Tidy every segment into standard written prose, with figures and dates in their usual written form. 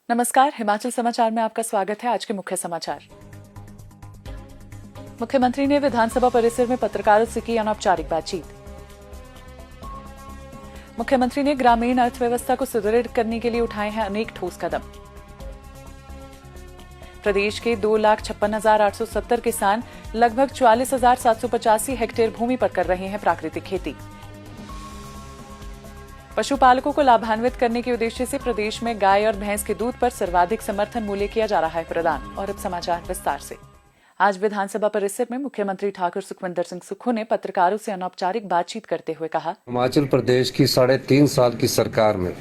नमस्कार, हिमाचल समाचार में आपका स्वागत है। आज के मुख्य समाचार। मुख्यमंत्री ने विधानसभा परिसर में पत्रकारों से की अनौपचारिक बातचीत। मुख्यमंत्री ने ग्रामीण अर्थव्यवस्था को सुदृढ़ करने के लिए उठाए हैं अनेक ठोस कदम। प्रदेश के 2,56,870 किसान लगभग 44,785 हेक्टेयर भूमि पर कर रहे हैं प्राकृतिक खेती। पशुपालकों को लाभान्वित करने के उद्देश्य से प्रदेश में गाय और भैंस के दूध पर सर्वाधिक समर्थन मूल्य किया जा रहा है प्रदान। और अब समाचार विस्तार से। आज विधानसभा परिसर में मुख्यमंत्री ठाकुर सुखविंदर सिंह सुक्खू ने पत्रकारों से अनौपचारिक बातचीत करते हुए कहा, हिमाचल प्रदेश की 3.5 साल की सरकार में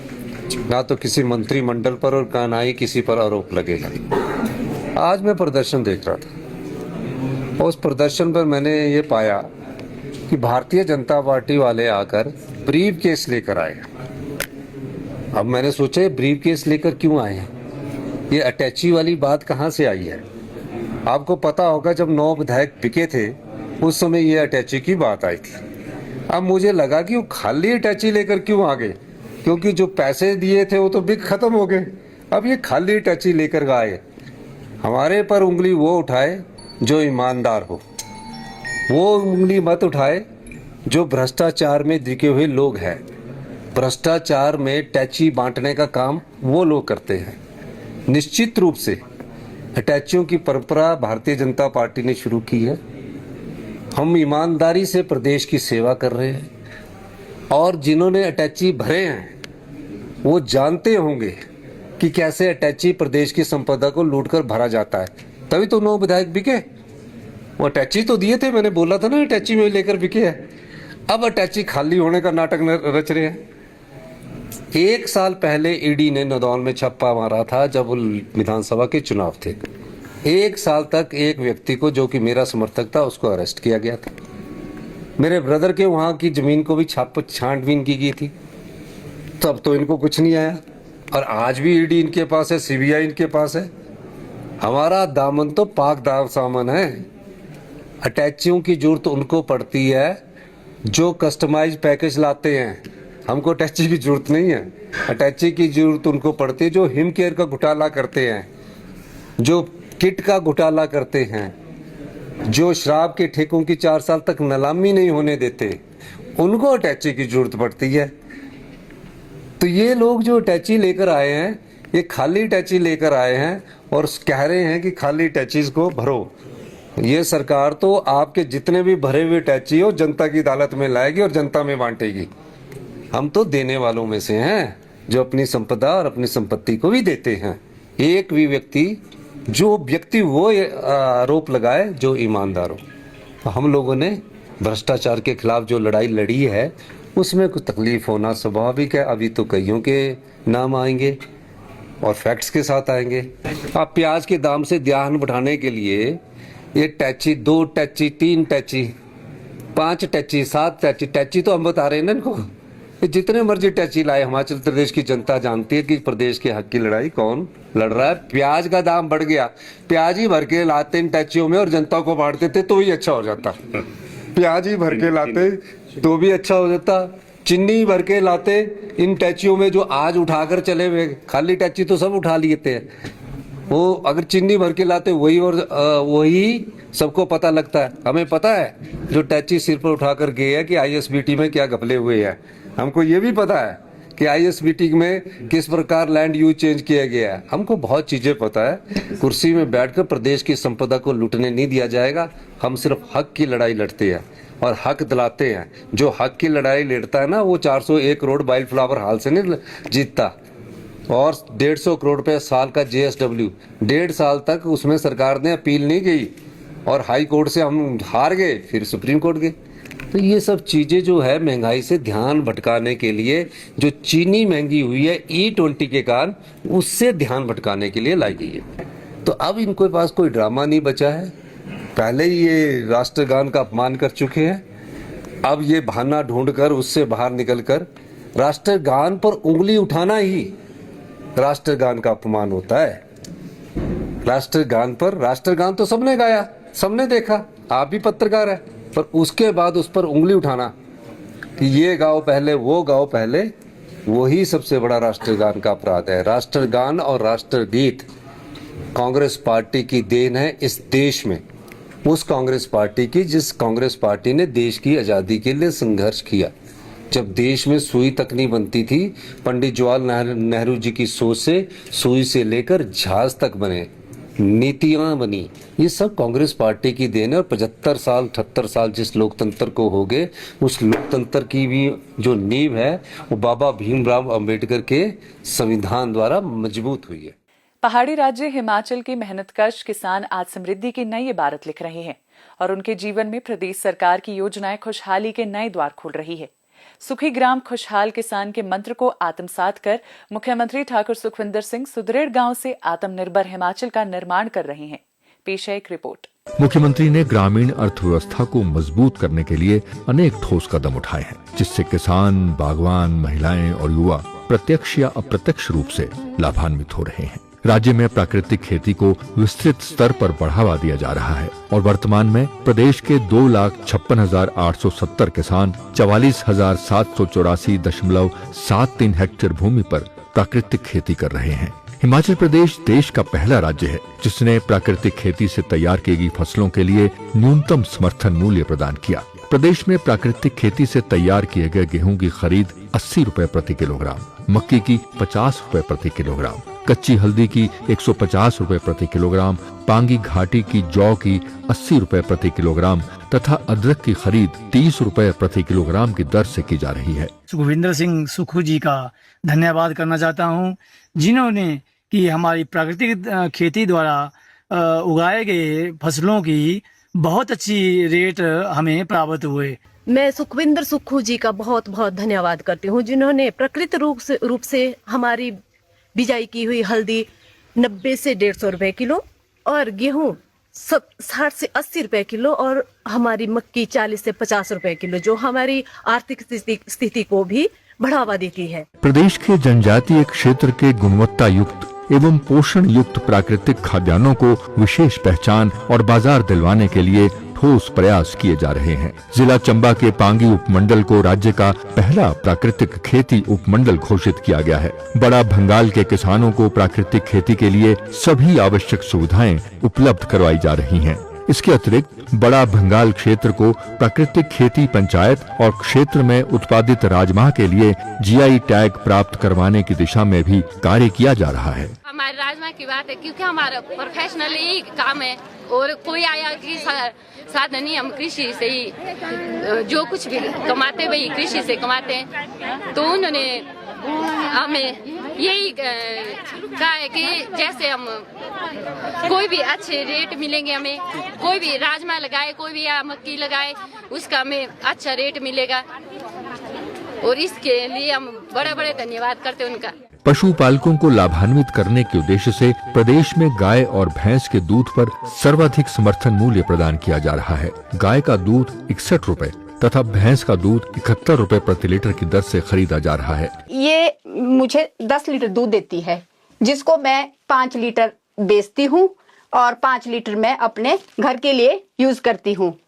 ना तो किसी मंत्रिमंडल पर और ना ही किसी पर आरोप लगेगा। आज मैं प्रदर्शन देख रहा था। उस प्रदर्शन पर मैंने ये पाया कि भारतीय जनता पार्टी वाले आकर ब्रीफ केस लेकर आए। अब मैंने सोचा ब्रीफ केस लेकर क्यों आए हैं, ये अटैची वाली बात कहाँ से आई है। आपको पता होगा जब 9 विधायक बिके थे उस समय ये अटैची की बात आई थी। अब मुझे लगा कि वो खाली अटैची लेकर क्यों आ गए, क्योंकि जो पैसे दिए थे वो तो बिक खत्म हो गए। अब ये खाली अटैची लेकर आए। हमारे पर उंगली वो उठाए जो ईमानदार हो, वो उंगली मत उठाए जो भ्रष्टाचार में दिखे हुए लोग हैं। भ्रष्टाचार में टैची बांटने का काम वो लोग करते हैं। निश्चित रूप से अटैचियों की परंपरा भारतीय जनता पार्टी ने शुरू की है। हम ईमानदारी से प्रदेश की सेवा कर रहे हैं और जिन्होंने अटैची भरे हैं वो जानते होंगे कि कैसे अटैची प्रदेश की संपदा को लूटकर भरा जाता है। तभी तो 9 विधायक बिके। वो अटैची तो दिए थे, मैंने बोला था ना अटैची में लेकर बिके है। अब अटैची खाली होने का नाटक रच रहे हैं। 1 साल पहले ईडी ने नदौन में छापा मारा था जब विधानसभा के चुनाव थे। 1 साल तक एक व्यक्ति को, जो कि मेरा समर्थक था, उसको अरेस्ट किया गया था। मेरे ब्रदर के वहां की जमीन को भी छानबीन की गई थी, तब तो इनको कुछ नहीं आया। और आज भी ईडी इनके पास है, सीबीआई इनके पास है। हमारा दामन तो पाक दाव सामन है। अटैचियों की जरूरत उनको पड़ती है जो कस्टमाइज पैकेज लाते हैं। हमको अटैची की जरूरत नहीं है। अटैची की जरूरत उनको पड़ती है जो हिम केयर का घोटाला करते हैं, जो किट का घोटाला करते हैं, जो शराब के ठेकों की 4 साल तक नीलामी नहीं होने देते, उनको अटैची की जरूरत पड़ती है। तो ये लोग जो अटैची लेकर आए हैं, ये खाली अटैची लेकर आए हैं और कह रहे हैं कि खाली अटैचीज को भरो। ये सरकार तो आपके जितने भी भरे हुए टैची हो जनता की अदालत में लाएगी और जनता में बांटेगी। हम तो देने वालों में से हैं, जो अपनी संपदा और अपनी संपत्ति को भी देते हैं। एक भी व्यक्ति वो आरोप लगाए जो ईमानदार हो। हम लोगों ने भ्रष्टाचार के खिलाफ जो लड़ाई लड़ी है उसमें कुछ तकलीफ होना स्वाभाविक है। अभी तो कईयों के नाम आएंगे और फैक्ट्स के साथ आएंगे। आप प्याज के दाम से ध्यान बढ़ाने के लिए ये टैची, 2 टैची, 3 टैची, 5 टैची, 7 टैची, टैची तो हम बता रहे हैं ना इनको। जितने मर्जी टैची लाए, हिमाचल प्रदेश की जनता जानती है कि प्रदेश के हक की लड़ाई कौन लड़ रहा है। प्याज का दाम बढ़ गया, प्याज ही भर के लाते इन टैचियों में और जनता को बांटते थे तो ही अच्छा हो जाता। प्याज ही भर के लाते तो भी अच्छा हो जाता। चीनी भर के लाते इन टैचियों में जो आज उठाकर चले हुए। खाली टैची तो सब उठा लिए थे, वो अगर चीनी भर के लाते वही और वही सबको पता लगता है। हमें पता है जो टैची सिर पर उठाकर गए हैं कि आईएसबीटी में क्या घपले हुए हैं। हमको ये भी पता है कि आईएसबीटी में किस प्रकार लैंड यूज चेंज किया गया है। हमको बहुत चीजें पता है। कुर्सी में बैठकर प्रदेश की संपदा को लूटने नहीं दिया जाएगा। हम सिर्फ हक की लड़ाई लड़ते हैं और हक दिलाते हैं। जो हक की लड़ाई लड़ता है ना, वो 401 करोड़ वाइल्ड फ्लावर हाल से नहीं जीतता। और 150 करोड़ रुपए साल का JSW, 1.5 साल तक उसमें सरकार ने अपील नहीं की और हाई कोर्ट से हम हार गए, फिर सुप्रीम कोर्ट गए। तो ये सब चीजें जो है महंगाई से ध्यान भटकाने के लिए, जो चीनी महंगी हुई है E20 के कारण, उससे ध्यान भटकाने के लिए लाई गई है। तो अब इनके पास कोई ड्रामा नहीं बचा है। पहले ही ये राष्ट्रगान का अपमान कर चुके हैं। अब ये बहाना ढूंढकर उससे बाहर निकलकर राष्ट्रगान पर उंगली उठाना ही राष्ट्रगान का अपमान होता है। राष्ट्रगान तो सबने गाया, सबने देखा, आप भी पत्रकार है, पर उसके बाद उस पर उंगली उठाना कि ये गाओ पहले, वो गाओ पहले, वही सबसे बड़ा राष्ट्रगान का अपराध है। राष्ट्रगान और राष्ट्रगीत कांग्रेस पार्टी की देन है इस देश में, उस कांग्रेस पार्टी की जिस कांग्रेस पार्टी ने देश की आज़ादी के लिए संघर्ष किया। जब देश में सुई तक नहीं बनती थी, पंडित जवाहरलाल नेहरू जी की सोच से सुई से लेकर जहाज तक बने, नीतियां बनी, ये सब कांग्रेस पार्टी की देन है। और 75 साल 78 साल जिस लोकतंत्र को हो गए, उस लोकतंत्र की भी जो नींव है वो बाबा भीमराव अंबेडकर के संविधान द्वारा मजबूत हुई है। पहाड़ी राज्य हिमाचल के मेहनतकश किसान आज समृद्धि की नई इबारत लिख रहे हैं और उनके जीवन में प्रदेश सरकार की योजनाएं खुशहाली के नए द्वार खोल रही है। सुखी ग्राम खुशहाल किसान के मंत्र को आत्मसात कर मुख्यमंत्री ठाकुर सुखविंदर सिंह सुदृढ़ गांव से आत्मनिर्भर हिमाचल का निर्माण कर रहे हैं। पेश है एक रिपोर्ट। मुख्यमंत्री ने ग्रामीण अर्थव्यवस्था को मजबूत करने के लिए अनेक ठोस कदम उठाए हैं, जिससे किसान, बागवान, महिलाएं और युवा प्रत्यक्ष या अप्रत्यक्ष रूप से लाभान्वित हो रहे हैं। राज्य में प्राकृतिक खेती को विस्तृत स्तर पर बढ़ावा दिया जा रहा है और वर्तमान में प्रदेश के 2,56,870 किसान 44,784.73 हेक्टेयर भूमि पर प्राकृतिक खेती कर रहे हैं। हिमाचल प्रदेश देश का पहला राज्य है जिसने प्राकृतिक खेती से तैयार की गई फसलों के लिए न्यूनतम समर्थन मूल्य प्रदान किया। प्रदेश में प्राकृतिक खेती से तैयार किए गए गेहूं की खरीद 80 रुपए प्रति किलोग्राम, मक्की की 50 रुपए प्रति किलोग्राम, कच्ची हल्दी की 150 रुपए प्रति किलोग्राम, पांगी घाटी की जौ की 80 रुपए प्रति किलोग्राम तथा अदरक की खरीद 30 रुपए प्रति किलोग्राम की दर से की जा रही है। सुखविंदर सिंह सुक्खू जी का धन्यवाद करना चाहता हूं, जिन्होंने कि हमारी प्राकृतिक खेती द्वारा उगाए गए फसलों की बहुत अच्छी रेट हमें प्राप्त हुए। मैं सुखविंदर सुक्खू जी का बहुत बहुत धन्यवाद करती हूँ, जिन्होंने प्राकृतिक रूप से हमारी बिजाई की हुई हल्दी 90 से 150 रुपए किलो और गेहूं 60 से 80 रुपए किलो और हमारी मक्की 40 से 50 रुपए किलो, जो हमारी आर्थिक स्थिति को भी बढ़ावा देती है। प्रदेश के जनजातीय क्षेत्र के गुणवत्ता युक्त एवं पोषण युक्त प्राकृतिक खाद्यान्नों को विशेष पहचान और बाजार दिलवाने के लिए ठोस प्रयास किए जा रहे हैं। जिला चंबा के पांगी उपमंडल को राज्य का पहला प्राकृतिक खेती उपमंडल घोषित किया गया है। बड़ा भंगाल के किसानों को प्राकृतिक खेती के लिए सभी आवश्यक सुविधाएं उपलब्ध करवाई जा रही हैं। इसके अतिरिक्त बड़ा भंगाल क्षेत्र को प्राकृतिक खेती पंचायत और क्षेत्र में उत्पादित राजमा के लिए जीआई टैग प्राप्त करवाने की दिशा में भी कार्य किया जा रहा है। हमारे राजमा की बात है, क्योंकि हमारा प्रोफेशनल यही काम है और कोई आया कि साधन नहीं, हम कृषि से ही जो कुछ भी कमाते वही कृषि से कमाते हैं। तो उन्होंने हमें यही कहा है कि जैसे हम कोई भी अच्छे रेट मिलेंगे, हमें कोई भी राजमा लगाए, कोई भी मक्की लगाए, उसका हमें अच्छा रेट मिलेगा और इसके लिए हम बड़े बड़े धन्यवाद करते हैं उनका। पशुपालकों को लाभान्वित करने के उद्देश्य से प्रदेश में गाय और भैंस के दूध पर सर्वाधिक समर्थन मूल्य प्रदान किया जा रहा है। गाय का दूध 61 रुपए तथा भैंस का दूध 71 रुपए प्रति लीटर की दर से खरीदा जा रहा है। ये मुझे 10 लीटर दूध देती है, जिसको मैं 5 लीटर बेचती हूँ और 5 लीटर मैं अपने घर के लिए यूज करती हूँ।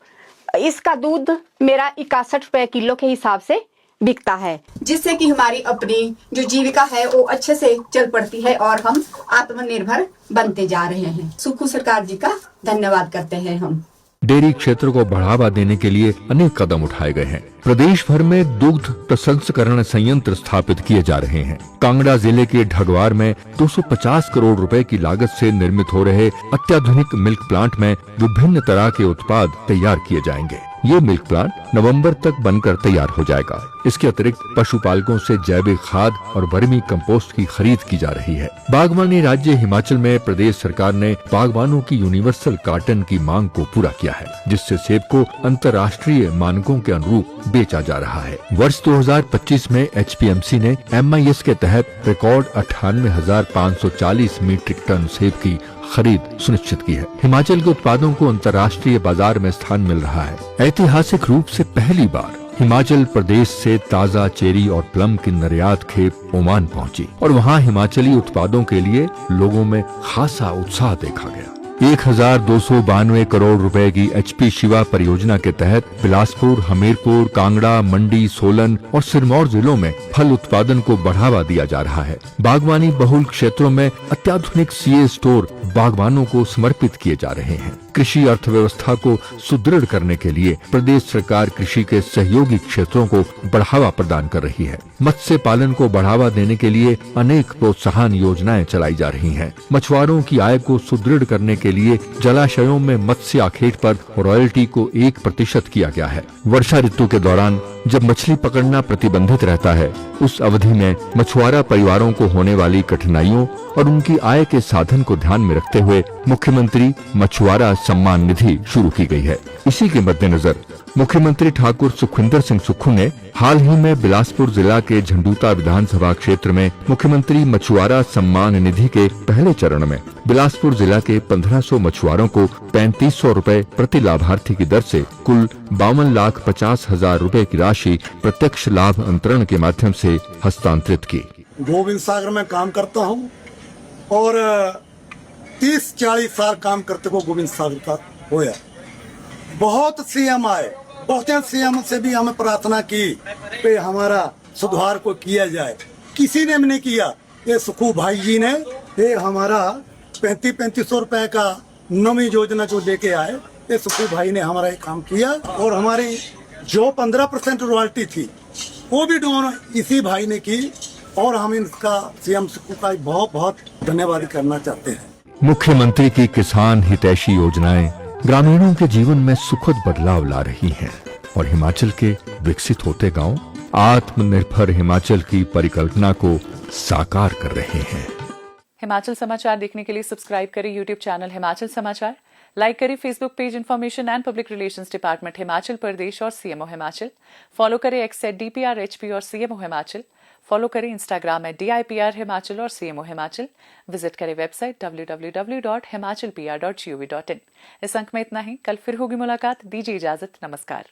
इसका दूध मेरा 61 रुपए किलो के हिसाब से बिकता है, जिससे कि हमारी अपनी जो जीविका है वो अच्छे से चल पड़ती है और हम आत्मनिर्भर बनते जा रहे हैं। सुक्खू सरकार जी का धन्यवाद करते हैं हम। डेयरी क्षेत्र को बढ़ावा देने के लिए अनेक कदम उठाए गए हैं। प्रदेश भर में दुग्ध प्रसंस्करण संयंत्र स्थापित किए जा रहे हैं। कांगड़ा जिले के ढगवार में 250 करोड़ रुपए की लागत से निर्मित हो रहे अत्याधुनिक मिल्क प्लांट में विभिन्न तरह के उत्पाद तैयार किए जाएंगे। ये मिल्क प्लांट नवंबर तक बनकर तैयार हो जाएगा। इसके अतिरिक्त पशुपालकों से जैविक खाद और वर्मी कंपोस्ट की खरीद की जा रही है। बागवानी राज्य हिमाचल में प्रदेश सरकार ने बागवानों की यूनिवर्सल कार्टन की मांग को पूरा किया है, जिससे सेब को अंतर्राष्ट्रीय मानकों के अनुरूप बेचा जा रहा है। वर्ष 2025 में एचपीएमसी ने MIS के तहत रिकॉर्ड 98,540 मीट्रिक टन सेब की खरीद सुनिश्चित की है। हिमाचल के उत्पादों को अंतर्राष्ट्रीय बाजार में स्थान मिल रहा है। ऐतिहासिक रूप से पहली बार हिमाचल प्रदेश से ताज़ा चेरी और प्लम की निर्यात खेप ओमान पहुंची और वहां हिमाचली उत्पादों के लिए लोगों में खासा उत्साह देखा गया। 1292 करोड़ रुपए की HP शिवा परियोजना के तहत बिलासपुर, हमीरपुर, कांगड़ा, मंडी, सोलन और सिरमौर जिलों में फल उत्पादन को बढ़ावा दिया जा रहा है। बागवानी बहुल क्षेत्रों में अत्याधुनिक CA स्टोर बागवानों को समर्पित किए जा रहे हैं। कृषि अर्थव्यवस्था को सुदृढ़ करने के लिए प्रदेश सरकार कृषि के सहयोगी क्षेत्रों को बढ़ावा प्रदान कर रही है। मत्स्य पालन को बढ़ावा देने के लिए अनेक प्रोत्साहन योजनाएं चलाई जा रही हैं। मछुआरों की आय को सुदृढ़ करने के लिए जलाशयों में मत्स्य आखेट पर रॉयल्टी को 1% किया गया है। वर्षा ऋतु के दौरान जब मछली पकड़ना प्रतिबंधित रहता है, उस अवधि में मछुआरा परिवारों को होने वाली कठिनाइयों और उनकी आय के साधन को ध्यान में रखते हुए मुख्यमंत्री मछुआरा सम्मान निधि शुरू की गई है। इसी के मद्देनजर मुख्यमंत्री ठाकुर सुखविंदर सिंह सुक्खू ने हाल ही में बिलासपुर जिला के झंडूता विधानसभा क्षेत्र में मुख्यमंत्री मछुआरा सम्मान निधि के पहले चरण में बिलासपुर जिला के 1500 मछुआरों को 3500 रुपए प्रति लाभार्थी की दर से कुल 52,50,000 रुपए की राशि प्रत्यक्ष लाभ अंतरण के माध्यम से हस्तांतरित की। गोविंद सागर में काम करता हूँ और 30-40 साल काम करते को गोविंद सागर का होया। बहुत CM आए, बहुत CM से भी हमें प्रार्थना की कि हमारा सुधार को किया जाए, किसी ने भी नहीं किया। ये सुखू भाई जी ने ये हमारा 3500 रुपए का नवी योजना जो लेके आए, ये सुखू भाई ने हमारा ये काम किया। और हमारी जो 15% रॉयल्टी थी वो भी डाउन इसी भाई ने की और हम इनका CM सुखू का बहुत बहुत धन्यवाद करना चाहते हैं। मुख्यमंत्री की किसान हितैषी योजनाएं ग्रामीणों के जीवन में सुखद बदलाव ला रही हैं और हिमाचल के विकसित होते गांव आत्मनिर्भर हिमाचल की परिकल्पना को साकार कर रहे हैं। हिमाचल समाचार देखने के लिए सब्सक्राइब करें YouTube चैनल हिमाचल समाचार, लाइक करें Facebook page information and public relations department Himachal Pradesh और CMO हिमाचल, फॉलो करें X @DPR HP और CMO हिमाचल, फॉलो करें Instagram @DIPR हिमाचल और CMO हिमाचल, विजिट करें वेबसाइट www.himachalpr.gov.in। इस अंक में इतना ही, कल फिर होगी मुलाकात। दीजिए इजाजत, नमस्कार।